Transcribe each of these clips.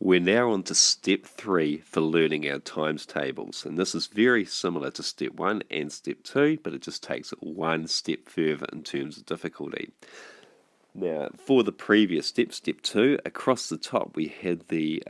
We're now on to step 3 for learning our times tables, and this is very similar to step 1 and step 2, but it just takes it one step further in terms of difficulty. Now, for the previous step, step 2, across the top we had the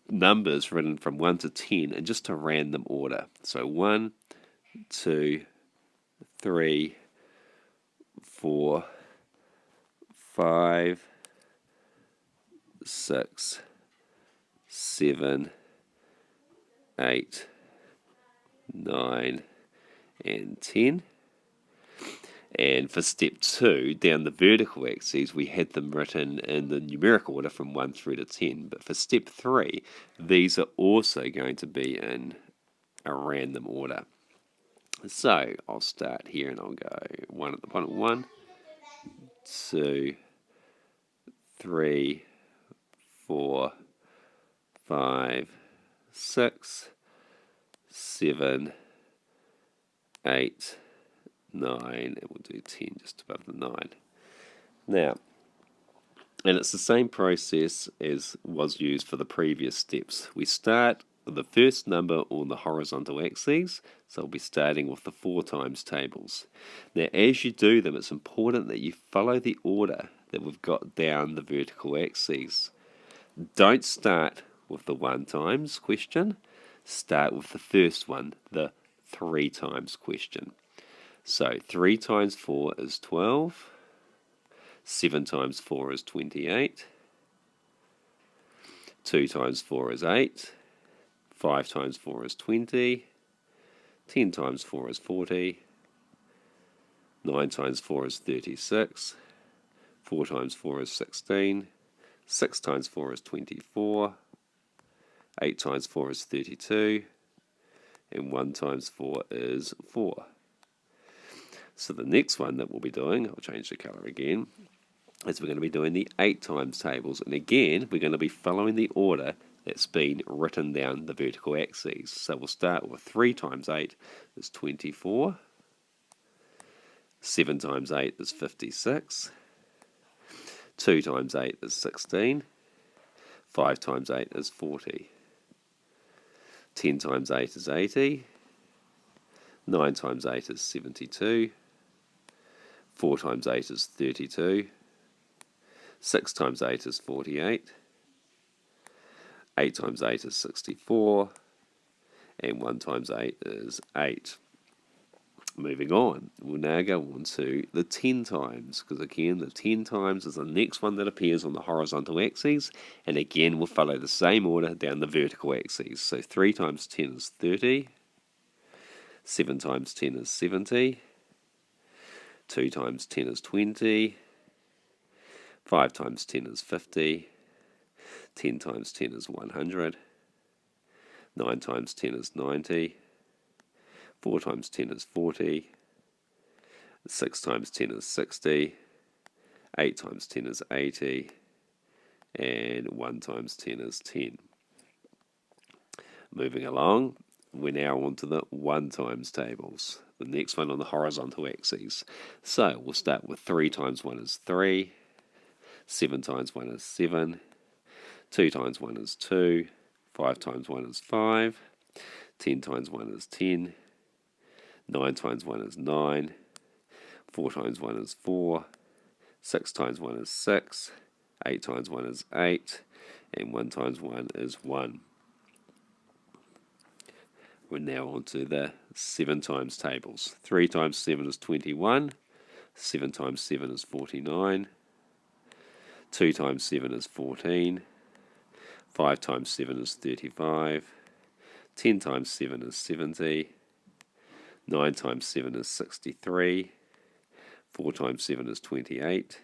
numbers written from 1 to 10 in just a random order. So 1, 2, 3, 4, 5, 6, 7, 8, 9, and 10. And for step 2, down the vertical axes, we had them written in the numerical order from 1 through to 10. But for step 3, these are also going to be in a random order. So I'll start here and I'll go 1 at the bottom. 1, 2, 3, 4, 5, 6, 7, 8, 9, and we'll do 10 just above the 9. Now, and it's the same process as was used for the previous steps. We start with the first number on the horizontal axes, so we'll be starting with the 4 times tables. Now, as you do them, it's important that you follow the order that we've got down the vertical axes. Don't start with the 1 times question. Start with the first one, the 3 times question. So 3 times 4 is 12. 7 times 4 is 28. 2 times 4 is 8. 5 times 4 is 20. 10 times 4 is 40. 9 times 4 is 36. 4 times 4 is 16. 6 times 4 is 24. 8 times 4 is 32. And 1 times 4 is 4. So the next one that we'll be doing, I'll change the colour again, is we're going to be doing the 8 times tables. And again, we're going to be following the order that's been written down the vertical axes. So we'll start with 3 times 8 is 24. 7 times 8 is 56. 2 times 8 is 16. 5 times 8 is 40. 10 times 8 is 80. 9 times 8 is 72. 4 times 8 is 32. 6 times 8 is 48. 8 times 8 is 64. And 1 times 8 is 8. Moving on, we'll now go on to the 10 times, because again, the 10 times is the next one that appears on the horizontal axes, and again, we'll follow the same order down the vertical axes. So 3 times 10 is 30. 7 times 10 is 70. 2 times 10 is 20. 5 times 10 is 50. 10 times 10 is 100. 9 times 10 is 90. 4 times 10 is 40. 6 times 10 is 60. 8 times 10 is 80. And 1 times 10 is 10. Moving along, we're now on to the 1 times tables, the next one on the horizontal axes. So we'll start with 3 times 1 is 3. 7 times 1 is 7. 2 times 1 is 2. 5 times 1 is 5. 10 times 1 is 10. 9 times 1 is 9. 4 times 1 is 4. 6 times 1 is 6. 8 times 1 is 8. And 1 times 1 is 1. We're now on to the 7 times tables. 3 times 7 is 21. 7 times 7 is 49. 2 times 7 is 14. 5 times 7 is 35. 10 times 7 is 70. 9 times 7 is 63. 4 times 7 is 28.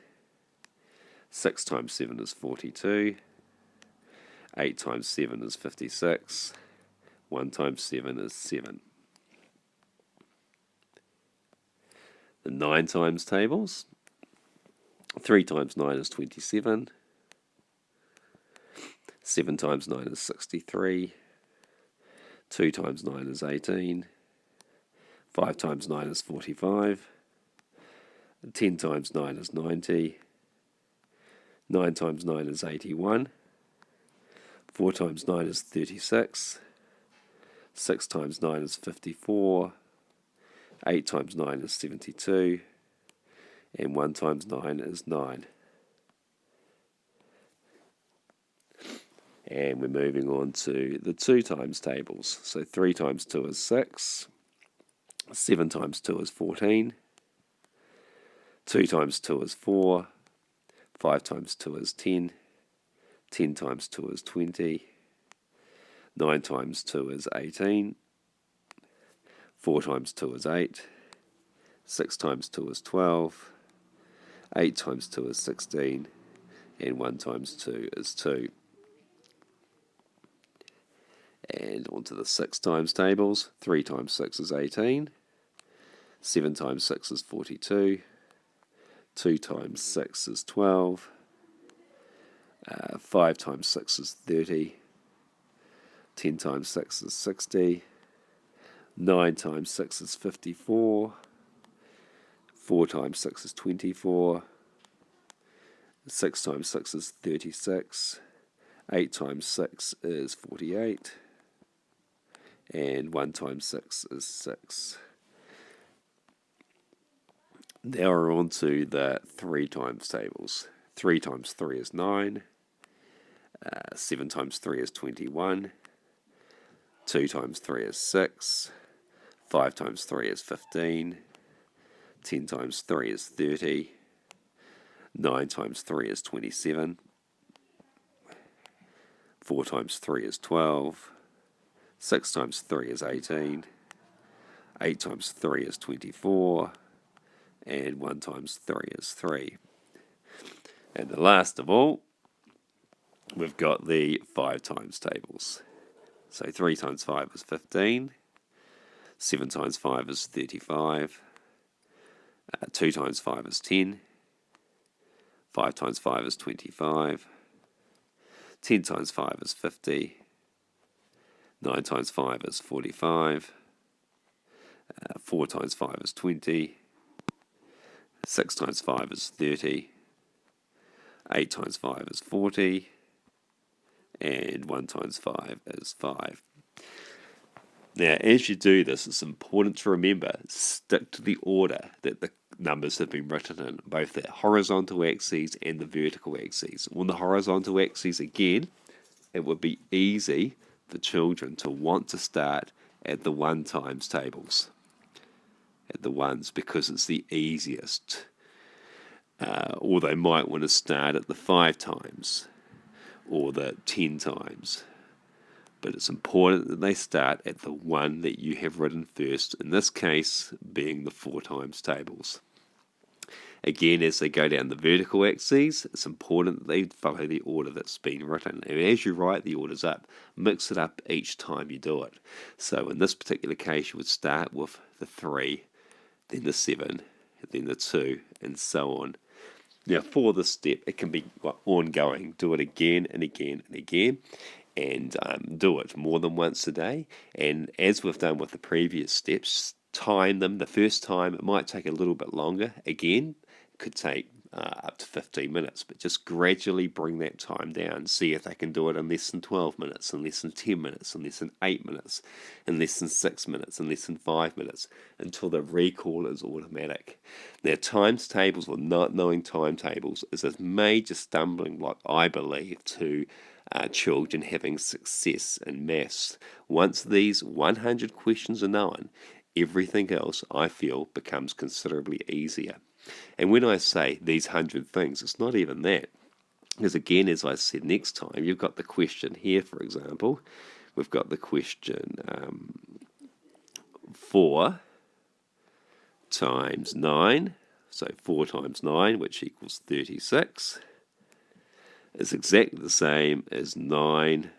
6 times 7 is 42. 8 times 7 is 56. 1 times 7 is 7. The 9 times tables. 3 times 9 is 27. 7 times 9 is 63. 2 times 9 is 18. 5 times 9 is 45. 10 times 9 is 90. 9 times 9 is 81. 4 times 9 is 36. 6 times 9 is 54. 8 times 9 is 72. And 1 times 9 is 9. And we're moving on to the 2 times tables. So 3 times 2 is 6. 7 times 2 is 14. 2 times 2 is 4. 5 times 2 is 10. 10 times 2 is 20. 9 times 2 is 18. 4 times 2 is 8. 6 times 2 is 12. 8 times 2 is 16. And 1 times 2 is 2. And onto the 6 times tables. 3 times 6 is 18. 7 times 6 is 42. 2 times 6 is 12. 5 times 6 is 30. 10 times 6 is 60. 9 times 6 is 54. 4 times 6 is 24. 6 times 6 is 36. 8 times 6 is 48. And 1 times 6 is 6. Now we're on to the 3 times tables. 3 times 3 is 9. 7 times 3 is 21. 2 times 3 is 6. 5 times 3 is 15. 10 times 3 is 30. 9 times 3 is 27. 4 times 3 is 12. 6 times 3 is 18. 8 times 3 is 24. And 1 times 3 is 3. And the last of all, we've got the 5 times tables. So 3 times 5 is 15. 7 times 5 is 35. 2 times 5 is 10. 5 times 5 is 25. 10 times 5 is 50. 9 times 5 is 45. 4 times 5 is 20. 6 times 5 is 30. 8 times 5 is 40. And 1 times 5 is 5. Now, as you do this, it's important to remember, stick to the order that the numbers have been written in, both the horizontal axes and the vertical axes. On the horizontal axes, again, it would be easy for children to want to start at the 1 times tables, at the ones, because it's the easiest. Or they might want to start at the 5 times or the 10 times. But it's important that they start at the one that you have written first, in this case being the 4 times tables. Again, as they go down the vertical axes, it's important that they follow the order that's been written. And as you write the orders up, mix it up each time you do it. So in this particular case, you would start with the 3, then the 7, then the 2, and so on. Now, for this step, it can be ongoing. Do it again and again and again. And do it more than once a day. And as we've done with the previous steps, time them. The first time, it might take a little bit longer. Again, it could take up to 15 minutes, but just gradually bring that time down. See if they can do it in less than 12 minutes, in less than 10 minutes, in less than 8 minutes, in less than 6 minutes, in less than 5 minutes, until the recall is automatic. Now, times tables or not knowing timetables is a major stumbling block, I believe, to children having success in maths. Once these 100 questions are known, everything else, I feel, becomes considerably easier. And when I say these 100 things, it's not even that. Because again, as I said, next time, you've got the question here, for example. We've got the question 4 times 9. So 4 times 9, which equals 36. Is exactly the same as 9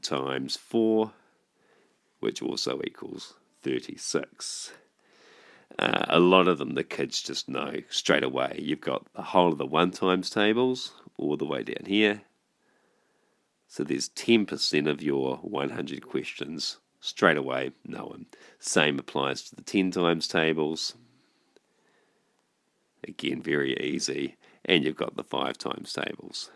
times 4, which also equals 36. A lot of them, the kids just know straight away. You've got the whole of the 1 times tables all the way down here. So there's 10% of your 100 questions straight away know them. Same applies to the 10 times tables. Again, very easy. And you've got the 5 times tables.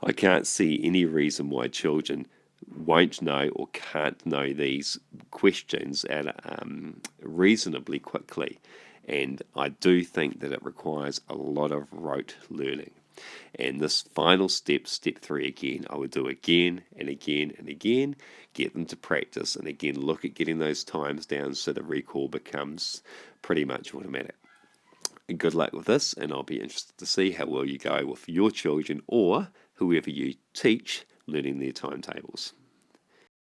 I can't see any reason why children won't know or can't know these questions at reasonably quickly. And I do think that it requires a lot of rote learning. And this final step, step 3 again, I would do again and again and again, get them to practice, and again look at getting those times down so the recall becomes pretty much automatic. Good luck with this, and I'll be interested to see how well you go with your children or whoever you teach learning their timetables.